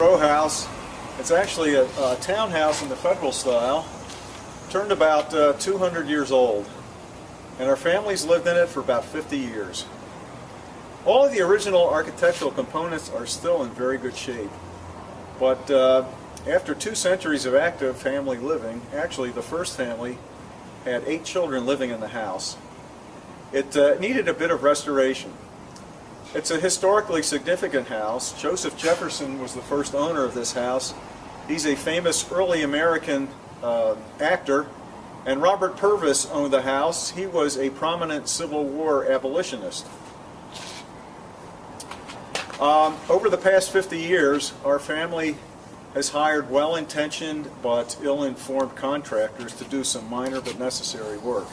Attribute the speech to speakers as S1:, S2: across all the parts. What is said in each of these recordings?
S1: row house. It's actually a townhouse in the federal style, turned about 200 years old, and our family's lived in it for about 50 years. All of the original architectural components are still in very good shape, but after 2 centuries of active family living, actually the first family had 8 children living in the house. It needed a bit of restoration. It's a historically significant house. Joseph Jefferson was the first owner of this house. He's a famous early American actor, and Robert Purvis owned the house. He was a prominent Civil War abolitionist. Over the past 50 years, our family has hired well-intentioned but ill-informed contractors to do some minor but necessary work.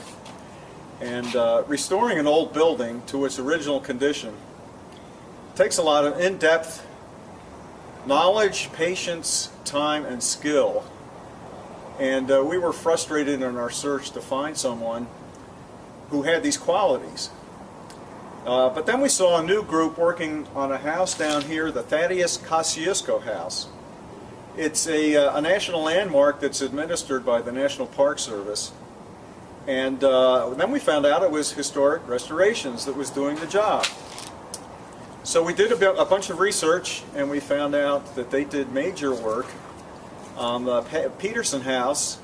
S1: And restoring an old building to its original condition takes a lot of in-depth knowledge, patience, time, and skill. And we were frustrated in our search to find someone who had these qualities. But then we saw a new group working on a house down here, the Thaddeus Kosciuszko House. It's a national landmark that's administered by the National Park Service. And then we found out it was Historic Restorations that was doing the job. So we did a bunch of research, and we found out that they did major work on the Peterson House.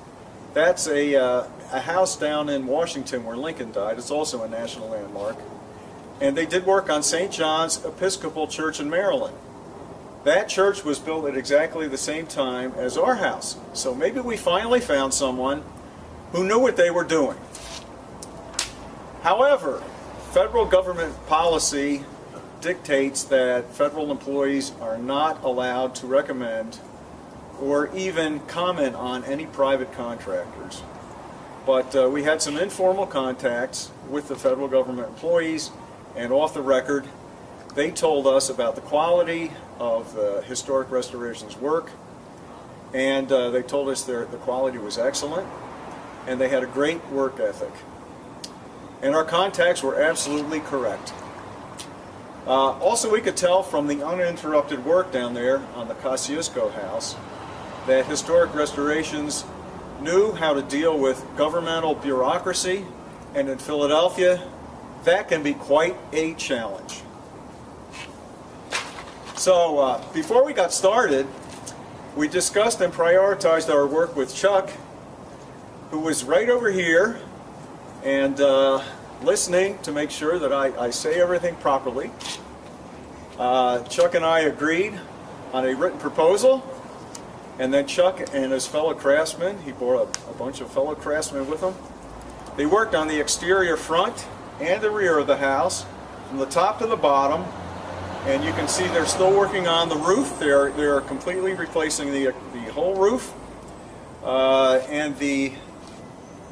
S1: That's a house down in Washington where Lincoln died. It's also a national landmark. And they did work on St. John's Episcopal Church in Maryland. That church was built at exactly the same time as our house. So maybe we finally found someone who knew what they were doing. However, federal government policy dictates that federal employees are not allowed to recommend or even comment on any private contractors. But we had some informal contacts with the federal government employees, and off the record, they told us about the quality of the Historic Restorations work, and they told us the quality was excellent, and they had a great work ethic. And our contacts were absolutely correct. Also, we could tell from the uninterrupted work down there on the Kosciuszko House that Historic Restorations knew how to deal with governmental bureaucracy, and in Philadelphia, that can be quite a challenge. So, before we got started, we discussed and prioritized our work with Chuck, who was right over here, and listening to make sure that I say everything properly. Chuck and I agreed on a written proposal, and then Chuck and his fellow craftsmen, he brought a bunch of fellow craftsmen with him. They worked on the exterior front and the rear of the house, from the top to the bottom, and you can see they're still working on the roof. They're completely replacing the whole roof, and the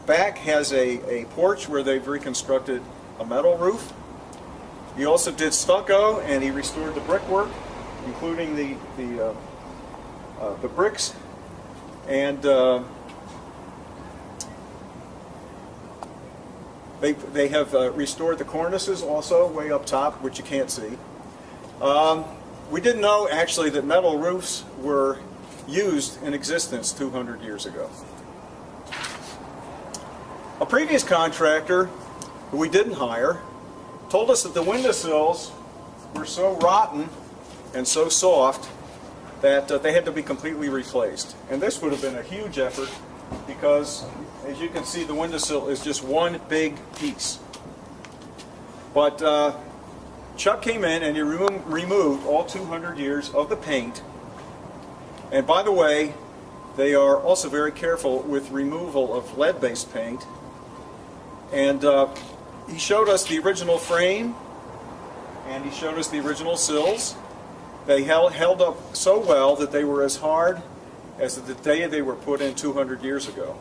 S1: back has a porch where they've reconstructed a metal roof. He also did stucco, and he restored the brickwork, including the bricks, and they have restored the cornices also way up top, which you can't see. We didn't know actually that metal roofs were used in existence 200 years ago. A previous contractor, who we didn't hire, told us that the windowsills were so rotten and so soft that they had to be completely replaced. And this would have been a huge effort because, as you can see, the windowsill is just one big piece. But Chuck came in and he removed all 200 years of the paint. And by the way, they are also very careful with removal of lead-based paint. And he showed us the original frame, and he showed us the original sills. They held up so well that they were as hard as the day they were put in 200 years ago.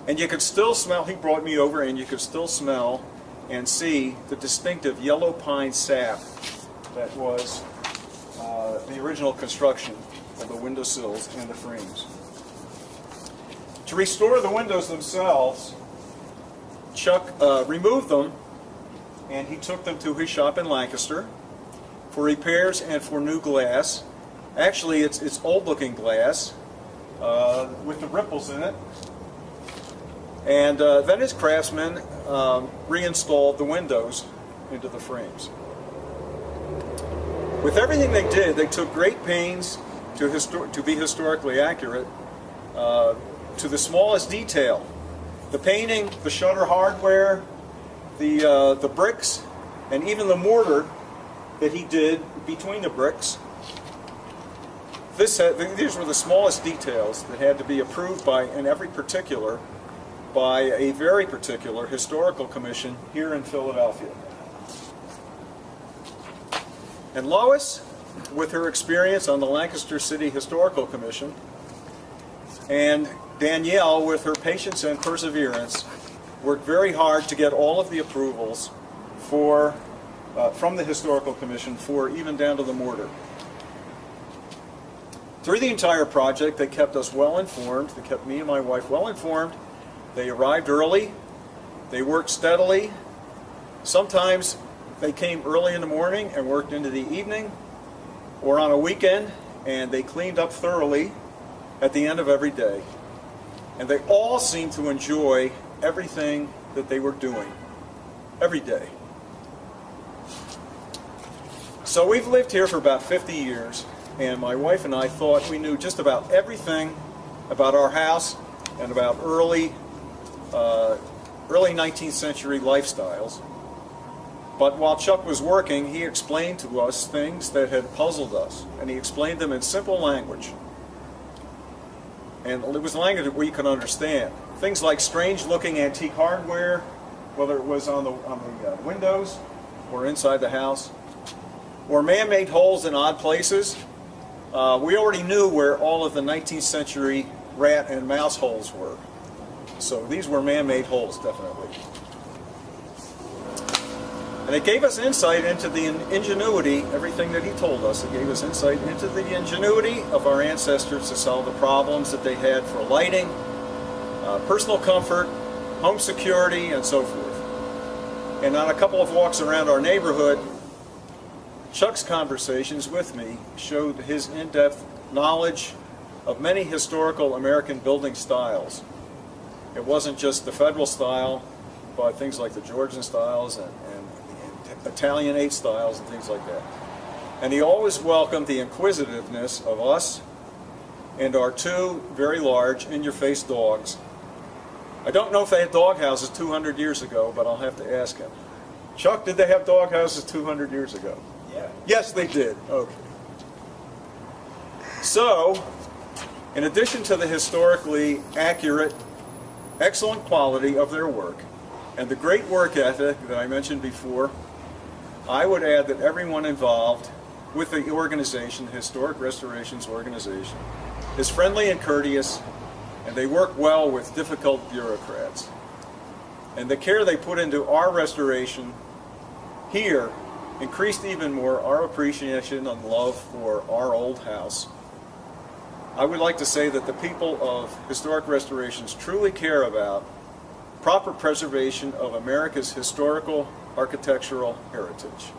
S1: And you could still smell, he brought me over, and you could still smell and see the distinctive yellow pine sap that was the original construction of the windowsills and the frames. To restore the windows themselves, Chuck removed them, and he took them to his shop in Lancaster for repairs and for new glass. Actually, it's old-looking glass with the ripples in it. And then his craftsmen reinstalled the windows into the frames. With everything they did, they took great pains to be historically accurate to the smallest detail. The painting, the shutter hardware, the bricks, and even the mortar that he did between the bricks. These were the smallest details that had to be approved by, in every particular, by a very particular historical commission here in Philadelphia. And Lois, with her experience on the Lancaster City Historical Commission, and Danielle, with her patience and perseverance, worked very hard to get all of the approvals from the Historical Commission for even down to the mortar. Through the entire project, they kept us well informed. They kept me and my wife well informed. They arrived early. They worked steadily. Sometimes they came early in the morning and worked into the evening or on a weekend, and they cleaned up thoroughly at the end of every day. And they all seemed to enjoy everything that they were doing every day. So we've lived here for about 50 years, and my wife and I thought we knew just about everything about our house and about early 19th century lifestyles. But while Chuck was working, he explained to us things that had puzzled us, and he explained them in simple language. And it was language that we could understand. Things like strange-looking antique hardware, whether it was on the windows or inside the house, or man-made holes in odd places. We already knew where all of the 19th century rat and mouse holes were. So these were man-made holes, definitely. And it gave us insight into the ingenuity, everything that he told us. It gave us insight into the ingenuity of our ancestors to solve the problems that they had for lighting, personal comfort, home security, and so forth. And on a couple of walks around our neighborhood, Chuck's conversations with me showed his in-depth knowledge of many historical American building styles. It wasn't just the federal style, but things like the Georgian styles and the Italian 8 styles and things like that. And he always welcomed the inquisitiveness of us and our two very large, in-your-face dogs. I don't know if they had dog houses 200 years ago, but I'll have to ask him. Chuck, did they have dog houses 200 years ago?
S2: Yeah.
S1: Yes, they did. Okay. So, in addition to the historically accurate, excellent quality of their work and the great work ethic that I mentioned before, I would add that everyone involved with the organization, the Historic Restorations Organization, is friendly and courteous, and they work well with difficult bureaucrats. And the care they put into our restoration here increased even more our appreciation and love for our old house. I would like to say that the people of Historic Restorations truly care about proper preservation of America's historical architectural heritage.